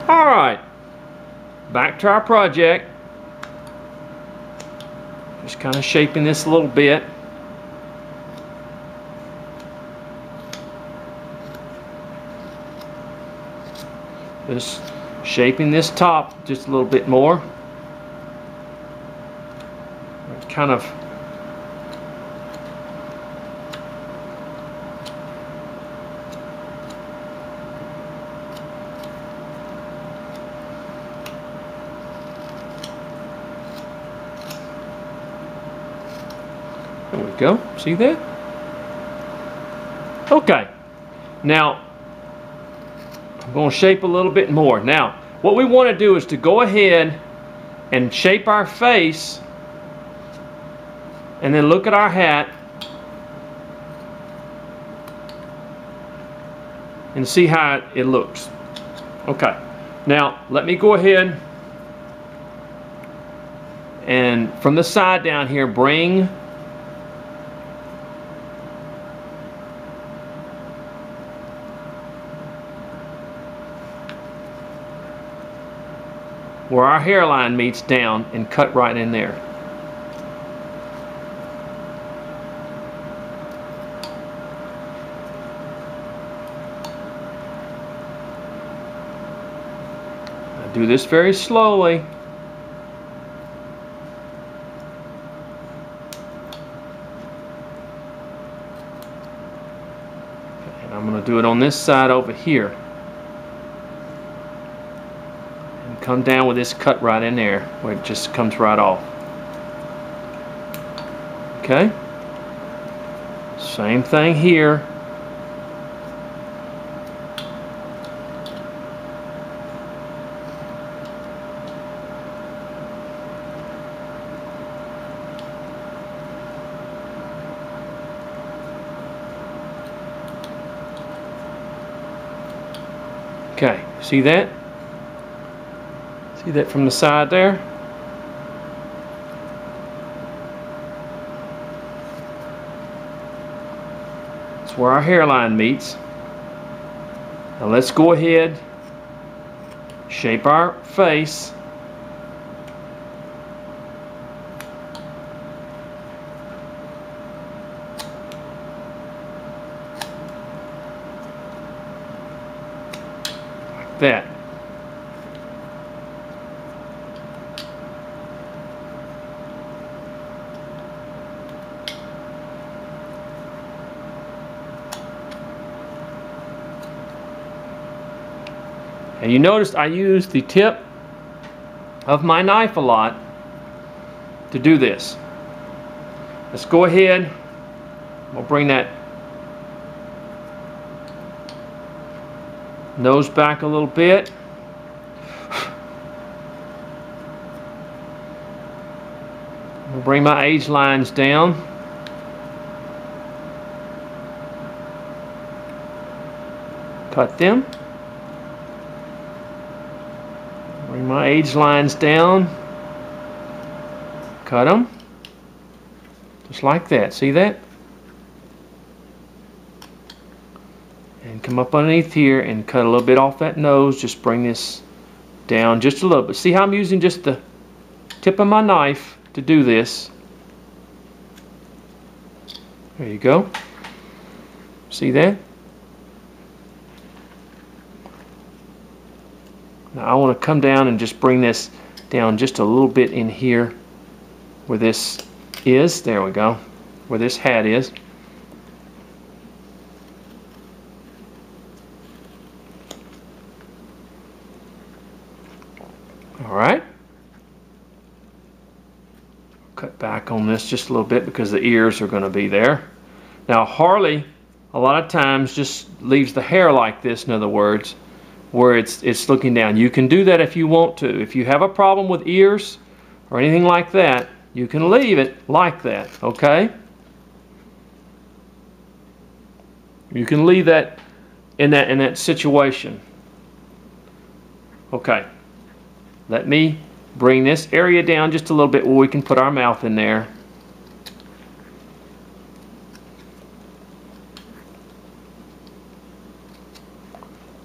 Alright, back to our project. Just kind of shaping this a little bit. Just shaping this top just a little bit more. Kind of there we go. See that? Okay. Now I'm going to shape a little bit more. Now what we want to do is to go ahead and shape our face and then look at our hat and see how it looks. Okay. Now let me go ahead and from the side down here bring where our hairline meets down and cut right in there. I do this very slowly. And I'm going to do it on this side over here. Come down with this cut right in there where it just comes right off. Okay, same thing here. Okay, see that? See that from the side there? That's where our hairline meets. Now let's go ahead, shape our face. Like that. And you notice I use the tip of my knife a lot to do this. Let's go ahead. We'll bring that nose back a little bit. We'll bring my age lines down. Cut them. Bring my age lines down, cut them, just like that. See that? And come up underneath here and cut a little bit off that nose. Just bring this down just a little bit. See how I'm using just the tip of my knife to do this? There you go. See that? Now I want to come down and just bring this down just a little bit in here where this is. There we go. Where this hat is. Alright. Cut back on this just a little bit because the ears are going to be there. Now Harley a lot of times just leaves the hair like this, in other words, where it's looking down. You can do that if you want to. If you have a problem with ears or anything like that, you can leave it like that, okay? You can leave that in that situation. Okay. Let me bring this area down just a little bit where we can put our mouth in there.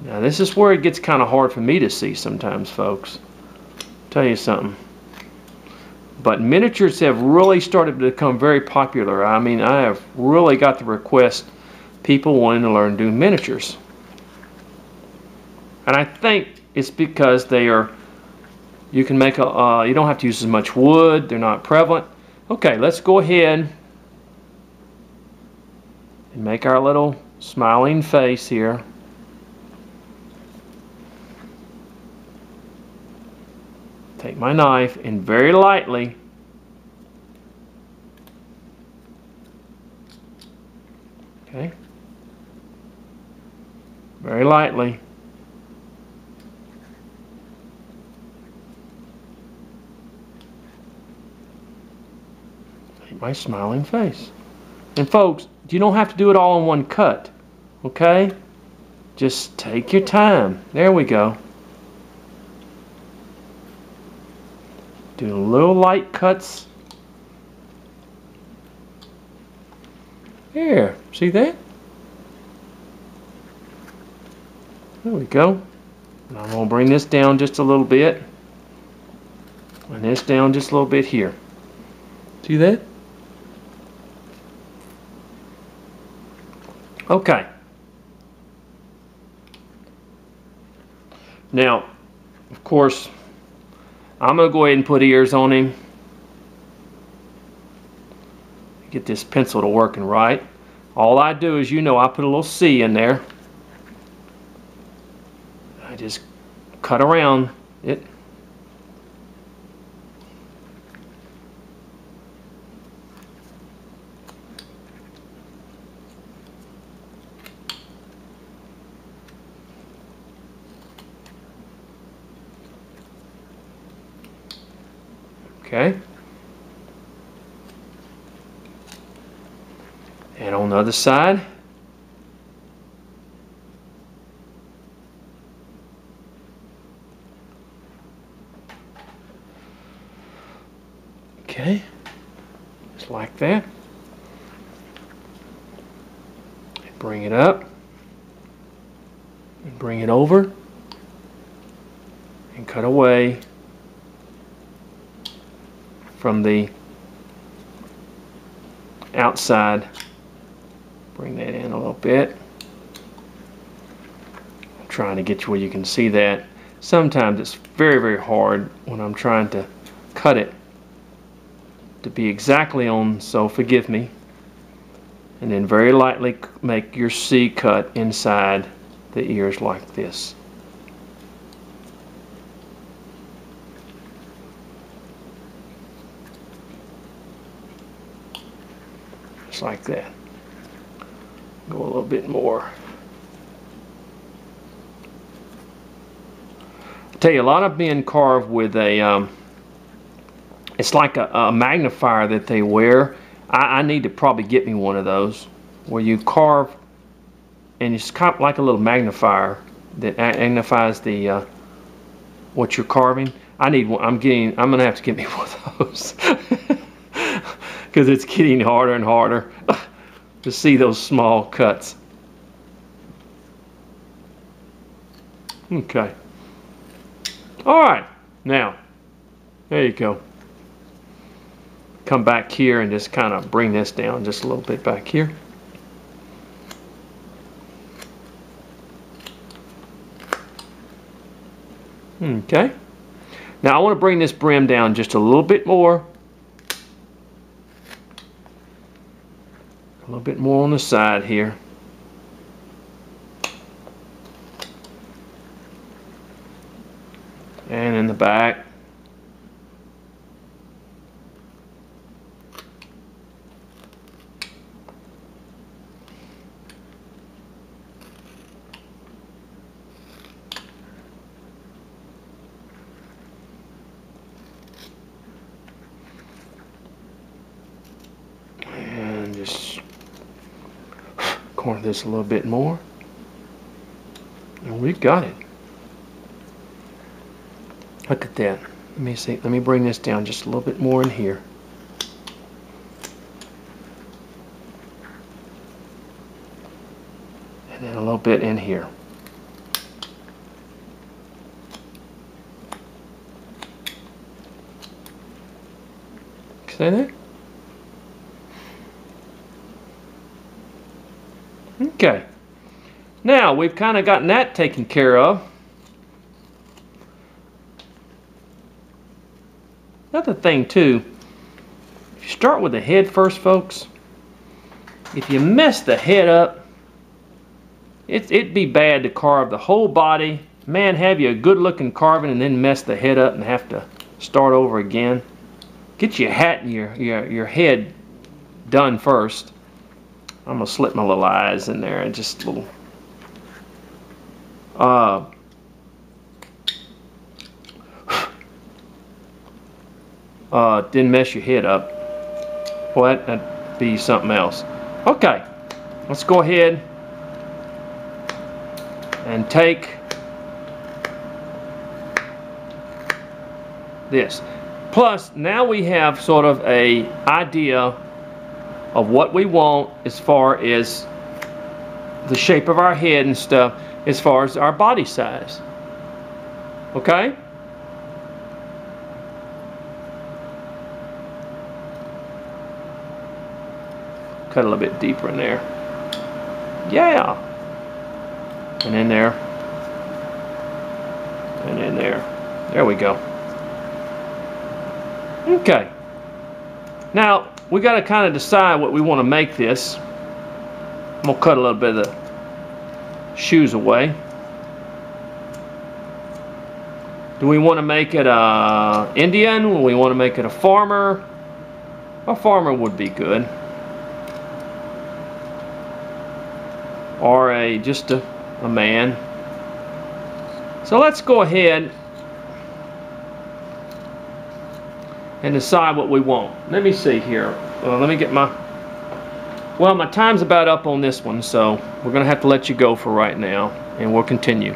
Now this is where it gets kind of hard for me to see sometimes, folks. Tell you something. But miniatures have really started to become very popular. I mean, I have really got the request, people wanting to learn to do miniatures. And I think it's because they are, you can make a, you don't have to use as much wood, they're not prevalent. Okay, let's go ahead and make our little smiling face here. Take my knife and very lightly very lightly make my smiling face. And folks, you don't have to do it all in one cut, okay? Just take your time. There we go. Doing little light cuts. There, see that? There we go. And I'm going to bring this down just a little bit. And this down just a little bit here. See that? Okay. Now, of course, I'm going to go ahead and put ears on him. Get this pencil to working right. All I do is, you know, I put a little C in there. I just cut around it. Okay. And on the other side, okay, just like that. And bring it up and bring it over and cut away from the outside. Bring that in a little bit. I'm trying to get you where you can see that. Sometimes it's very, very hard when I'm trying to cut it to be exactly on, so forgive me. And then very lightly make your C cut inside the ears like this. Just like that. Go a little bit more. I tell you, a lot of men carve with a, it's like a magnifier that they wear. I need to probably get me one of those, where you carve, and it's kind of like a little magnifier that magnifies the what you're carving. I need one. I'm gonna have to get me one of those because it's getting harder and harder to see those small cuts. Okay. All right. Now, there you go. Come back here and just kind of bring this down just a little bit back here. Okay. Now I want to bring this brim down just a little bit more. A little bit more on the side here. And in the back. And just corner this a little bit more, and we've got it. Look at that. Let me see. Let me bring this down just a little bit more in here. And then a little bit in here. Stay there. Okay. Now we've kind of gotten that taken care of. Another thing too, if you start with the head first, folks, if you mess the head up, it'd be bad to carve the whole body. Man, have you a good looking carving and then mess the head up and have to start over again. Get your hat and your head done first. I'm gonna slip my little eyes in there and just a little didn't mess your head up. What? That'd be something else. Okay, let's go ahead and take this. Plus, now we have sort of a idea of what we want as far as the shape of our head and stuff, as far as our body size. Okay? Cut a little bit deeper in there. Yeah. And in there. And in there. There we go. Okay. Now, we got to kind of decide what we want to make this. I'm going to cut a little bit of the shoes away. Do we want to make it a Indian? Do we want to make it a farmer? A farmer would be good. Or just a man. So let's go ahead and decide what we want. Let me see here. Let me get my... Well, my time's about up on this one, so we're going to have to let you go for right now, and we'll continue.